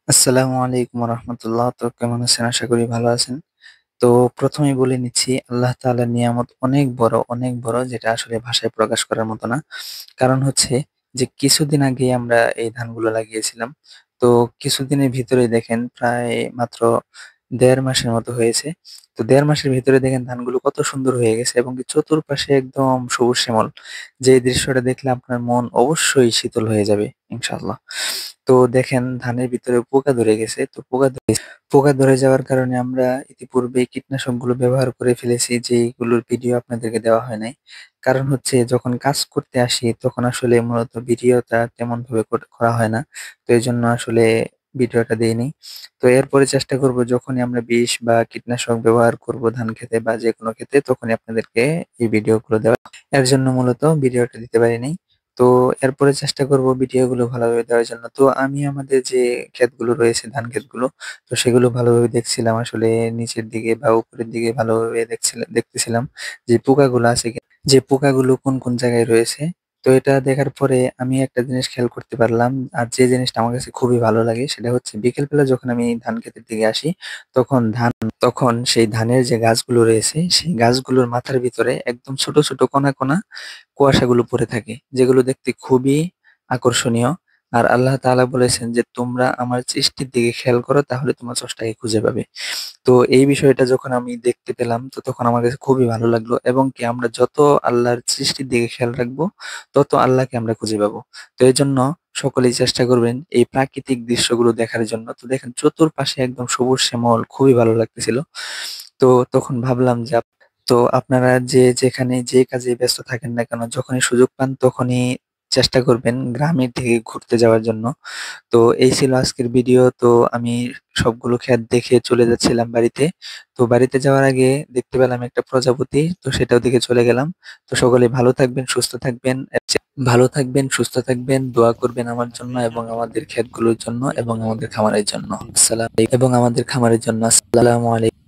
আসসালামু আলাইকুম রহমতুল্লাহ। তো কেমন আছেন? আশা করি ভালো আছেন। তো প্রথমেই বলে নিচ্ছি, আল্লাহ তাআলার নিয়ামত অনেক বড়, অনেক বড়, যেটা আসলে ভাষায় প্রকাশ করার মতো না। কারণ হচ্ছে যে কিছুদিন আগে আমরা এই ধানগুলো লাগিয়েছিলাম। তো কিছুদিনের ভিতরেই দেখেন প্রায় মাত্র ১.৫ মাসের মতো হয়েছে। তো ১.৫ মাসের ভিতরে দেখেন ধানগুলো কত সুন্দর হয়ে গেছে এবং কি চতুর্পাশে একদম সবুজ শ্যামল। যে দৃশ্যটা দেখলে আপনার মন অবশ্যই শীতল হয়ে যাবে ইনশাআল্লাহ। তো দেখেন ধানের ভিতরে পোকা ধরে গেছে। তো পোকা ধরে যাওয়ার কারণে আমরা ইতিপূর্বেই কীটনাশকগুলো ব্যবহার করে ফেলেছি, যেইগুলোর ভিডিও আপনাদেরকে দেওয়া হয় নাই। কারণ হচ্ছে যখন কাজ করতে আসি তখন আসলে মূলত ভিডিওটা তেমনভাবে করা হয় না। তো এজন্য আসলে ভিডিওটা দেইনি। তো এরপরে চেষ্টা করব, যখনই আমরা বিষ বা কীটনাশক ব্যবহার করব ধান খেতে বা যেকোনো ক্ষেত্রে, তখনই আপনাদেরকে এই ভিডিওগুলো দেওয়া। এর জন্য মূলত ভিডিওটা দিতে পারিনি। তো এরপরে চেষ্টা করব ভিডিওগুলো ভালোভাবে দেওয়ার জন্য। তো আমি আমাদের যে ক্ষেতগুলো রয়েছে, ধান ক্ষেতগুলো, তো সেগুলো ভালোভাবে দেখছিলাম। আসলে নিচের দিকে বা উপরের দিকে ভালোভাবে দেখতেছিলাম যে পোকাগুলো আছে যে পোকাগুলো কোন, কোন জায়গায় রয়েছে। তো এটা দেখার পরে আমি একটা জিনিস খেয়াল করতে পারলাম। আর যে জিনিসটা আমার কাছে খুবই ভালো লাগে সেটা হচ্ছে বিকেলবেলা যখন আমি ধান ক্ষেতের দিকে আসি, তখন তখন সেই ধানের যে গাছগুলো রয়েছে, সেই গাছগুলোর মাথার ভিতরে একদম ছোট, ছোট কণা, কণা কুয়াশাগুলো পড়ে থাকে। যেগুলো দেখতে খুবই আকর্ষণীয়। আর আল্লাহ তাআলা বলেছেন যে, "তোমরা আমার সৃষ্টির দিকে খেয়াল করো, তাহলে তোমার স্রষ্টাকে খুঁজে পাবে।" তো এই বিষয়টা যখন আমি দেখতে পেলাম, তো তখন আমার কাছে খুবই ভালো লাগলো এবং কি আমরা যত আল্লাহর সৃষ্টির দিকে খেয়াল রাখবো, তত আল্লাহকে আমরা খুঁজে পাবো। তো এজন্য সকলেই চেষ্টা করবেন এই প্রাকৃতিক দৃশ্যগুলো দেখার জন্য। তো দেখেন চতুর্পাশে একদম সবুজ শ্যামল, খুবই ভালো লাগতেছিল। তো তখন ভাবলাম যে তো আপনারা যে যেখানে যে কাজে ব্যস্ত থাকেন না কেন, যখনই সুযোগ পান তখনই চেষ্টা করবেন গ্রামের দিকে ঘুরতে যাওয়ার জন্য। তো এই ছিল আজকের ভিডিও। তো আমি সবগুলো ক্ষেত দেখে চলে যাচ্ছিলাম বাড়িতে। তো বাড়িতে যাওয়ার আগে দেখতে পেলাম একটা প্রজাপতি। তো সেটাও দেখে চলে গেলাম। তো সকলে ভালো থাকবেন, সুস্থ থাকবেন। ভালো থাকবেন, সুস্থ থাকবেন। দোয়া করবেন আমার জন্য এবং আমাদের ক্ষেতগুলোর জন্য এবং আমাদের খামারের জন্য। আসসালাম এবং আমাদের খামারের জন্য। আসসালামু আলাইকুম।